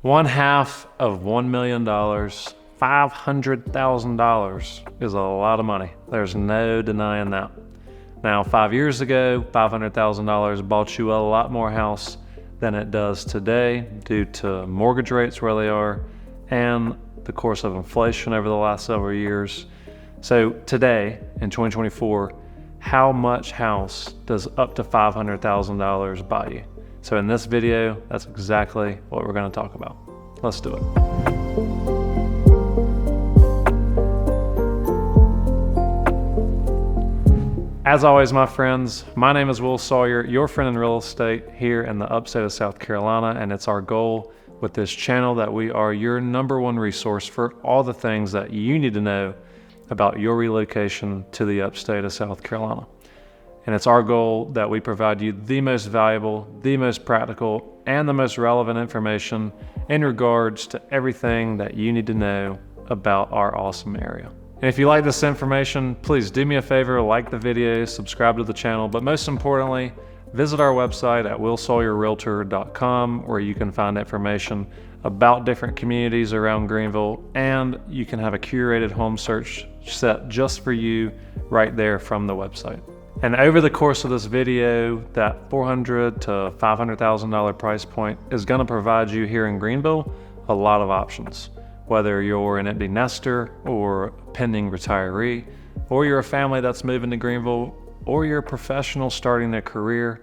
One half of $1 million, $500,000 is a lot of money. There's no denying that. Now, 5 years ago, $500,000 bought you a lot more house than it does today due to mortgage rates where they are and the course of inflation over the last several years. So today, in 2024, how much house does up to $500,000 buy you? So in this video, that's exactly what we're going to talk about. Let's do it. As always, my friends, my name is Will Sawyer, your friend in real estate here in the Upstate of South Carolina, and it's our goal with this channel that we are your #1 resource for all the things that you need to know about your relocation to the Upstate of South Carolina. And it's our goal that we provide you the most valuable, the most practical, and the most relevant information in regards to everything that you need to know about our awesome area. And if you like this information, please do me a favor, like the video, subscribe to the channel, but most importantly, visit our website at willsawyerrealtor.com where you can find information about different communities around Greenville, and you can have a curated home search set just for you right there from the website. And over the course of this video, that $400,000 to $500,000 price point is going to provide you here in Greenville a lot of options. Whether you're an empty nester or a pending retiree, or you're a family that's moving to Greenville, or you're a professional starting their career,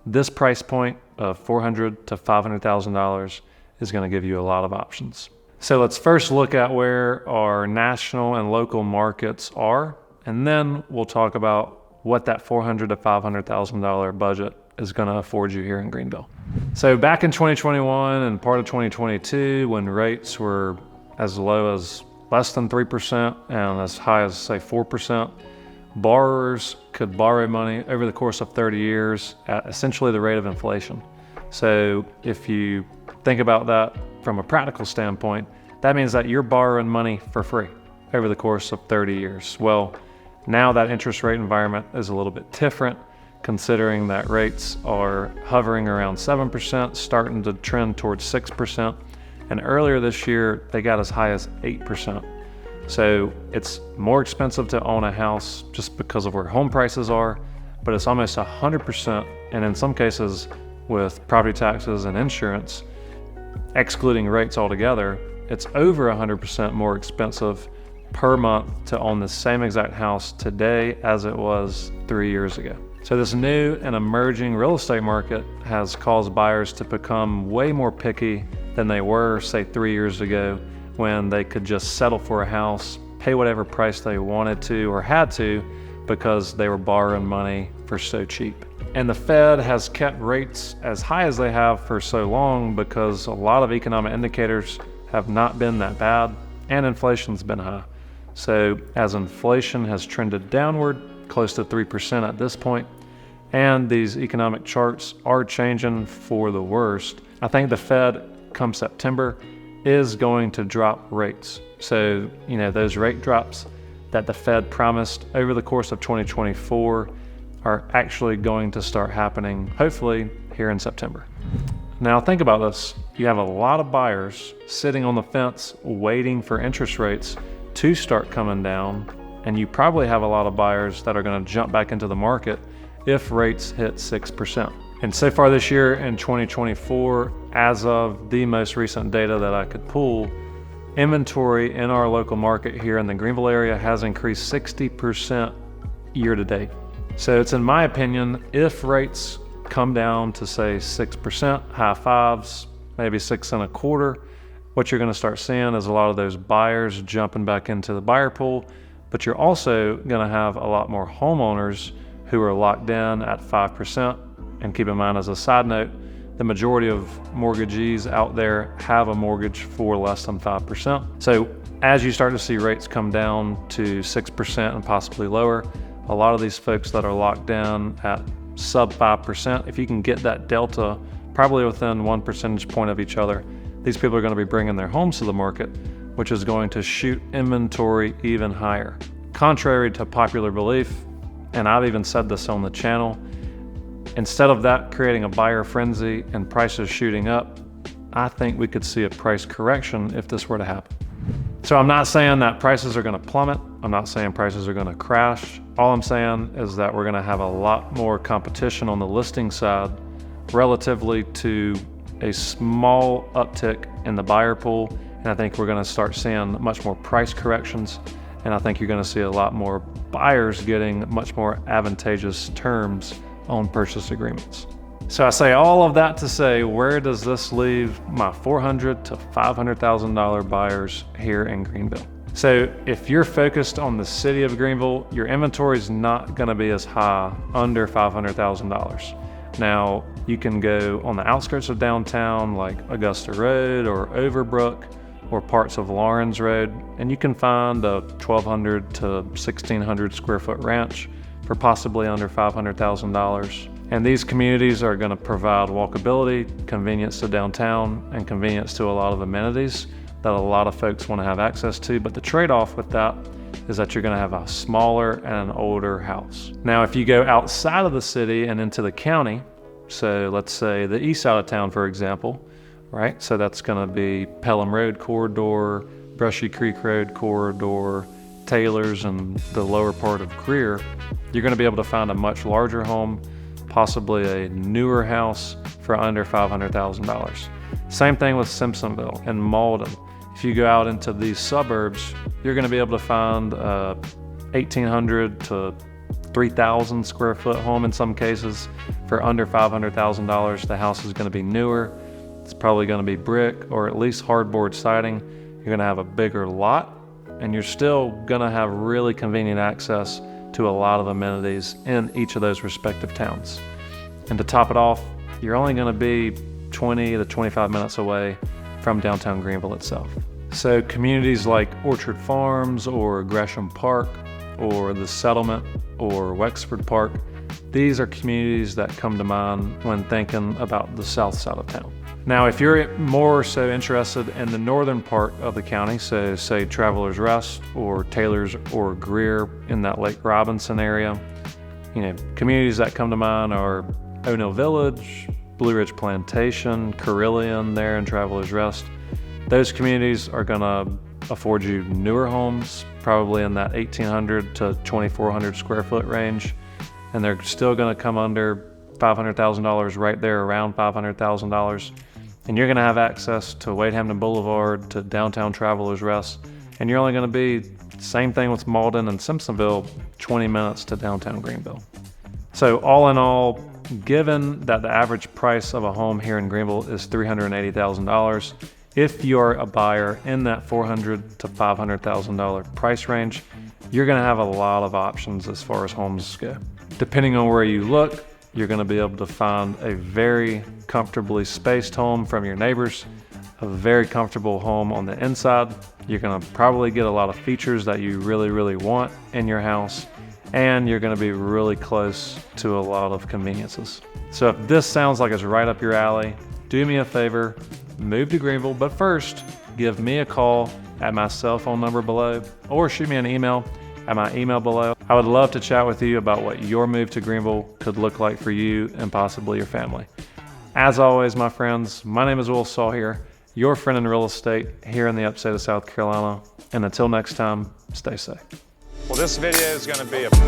this price point of $400,000 to $500,000 is going to give you a lot of options. So let's first look at where our national and local markets are, and then we'll talk about what that $400,000 to $500,000 budget is going to afford you here in Greenville. So back in 2021 and part of 2022, when rates were as low as less than 3% and as high as, say, 4%, borrowers could borrow money over the course of 30 years at essentially the rate of inflation. So if you think about that from a practical standpoint, that means that you're borrowing money for free over the course of 30 years. Well, now that interest rate environment is a little bit different, considering that rates are hovering around 7%, starting to trend towards 6%. And earlier this year, they got as high as 8%. So it's more expensive to own a house just because of where home prices are, but it's almost 100%, and in some cases with property taxes and insurance, excluding rates altogether, it's over 100% more expensive per month to own the same exact house today as it was 3 years ago. So this new and emerging real estate market has caused buyers to become way more picky than they were, say, 3 years ago, when they could just settle for a house, pay whatever price they wanted to or had to because they were borrowing money for so cheap. And the Fed has kept rates as high as they have for so long because a lot of economic indicators have not been that bad and inflation's been high. So as inflation has trended downward, close to 3% at this point, and these economic charts are changing for the worst, I think the Fed, come September, is going to drop rates. So, those rate drops that the Fed promised over the course of 2024 are actually going to start happening, hopefully, here in September. Now, think about this. You have a lot of buyers sitting on the fence waiting for interest rates to start coming down, and you probably have a lot of buyers that are going to jump back into the market if rates hit 6%. And so far this year in 2024, as of the most recent data that I could pull, inventory in our local market here in the Greenville area has increased 60% year to date. So it's, in my opinion, if rates come down to, say, 6%, high fives, maybe 6.25%, what you're going to start seeing is a lot of those buyers jumping back into the buyer pool, but you're also going to have a lot more homeowners who are locked in at 5%. And keep in mind, as a side note, the majority of mortgagees out there have a mortgage for less than 5%. So as you start to see rates come down to 6% and possibly lower, a lot of these folks that are locked in at sub 5%, if you can get that delta probably within 1 percentage point of each other, these people are going to be bringing their homes to the market, which is going to shoot inventory even higher. Contrary to popular belief, and I've even said this on the channel, instead of that creating a buyer frenzy and prices shooting up, I think we could see a price correction if this were to happen. So I'm not saying that prices are going to plummet. I'm not saying prices are going to crash. All I'm saying is that we're going to have a lot more competition on the listing side relatively to a small uptick in the buyer pool. And I think we're going to start seeing much more price corrections. And I think you're going to see a lot more buyers getting much more advantageous terms on purchase agreements. So I say all of that to say, where does this leave my $400,000 to $500,000 buyers here in Greenville? So if you're focused on the city of Greenville, your inventory is not going to be as high under $500,000. Now, you can go on the outskirts of downtown like Augusta Road or Overbrook or parts of Lawrence Road, and you can find a 1,200 to 1,600 square foot ranch for possibly under $500,000. And these communities are going to provide walkability, convenience to downtown, and convenience to a lot of amenities that a lot of folks want to have access to. But the trade-off with that is that you're going to have a smaller and an older house. Now, if you go outside of the city and into the county, so let's say the east side of town, for example, right? So that's going to be Pelham Road corridor, Brushy Creek Road corridor, Taylor's, and the lower part of Greer. You're going to be able to find a much larger home, possibly a newer house for under $500,000. Same thing with Simpsonville and Malden. If you go out into these suburbs, you're going to be able to find a 1,800 to 3,000 square foot home in some cases for under $500,000. The house is going to be newer. It's probably going to be brick or at least hardboard siding. You're going to have a bigger lot, and you're still going to have really convenient access to a lot of amenities in each of those respective towns. And to top it off, you're only going to be 20 to 25 minutes away from downtown Greenville itself. So communities like Orchard Farms or Gresham Park or the Settlement or Wexford Park, these are communities that come to mind when thinking about the south side of town. Now, if you're more so interested in the northern part of the county, so say Travelers Rest or Taylor's or Greer in that Lake Robinson area, communities that come to mind are O'Neill Village, Blue Ridge Plantation, Carillion there in Travelers Rest. Those communities are gonna afford you newer homes, probably in that 1,800 to 2,400 square foot range, and they're still gonna come under $500,000, right there around $500,000. And you're gonna have access to Wade Hampton Boulevard, to downtown Travelers Rest, and you're only gonna be, same thing with Malden and Simpsonville, 20 minutes to downtown Greenville. So all in all, given that the average price of a home here in Greenville is $380,000, if you're a buyer in that $400,000 to $500,000 price range, you're gonna have a lot of options as far as homes go. Depending on where you look, you're gonna be able to find a very comfortably spaced home from your neighbors, a very comfortable home on the inside. You're gonna probably get a lot of features that you really, really want in your house, and you're gonna be really close to a lot of conveniences. So if this sounds like it's right up your alley, do me a favor, move to Greenville, but first, give me a call at my cell phone number below, or shoot me an email at my email below. I would love to chat with you about what your move to Greenville could look like for you and possibly your family. As always, my friends, my name is Will Sawyer, your friend in real estate here in the upstate of South Carolina. And until next time, stay safe. Well, this video is going to be about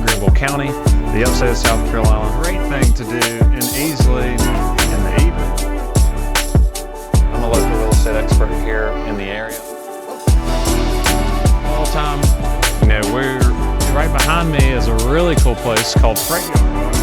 Greenville County, the upstate of South Carolina. Great thing to do and easily in the evening. I'm a local real estate expert here in the area. All time, we're right behind me is a really cool place called Freight Yard.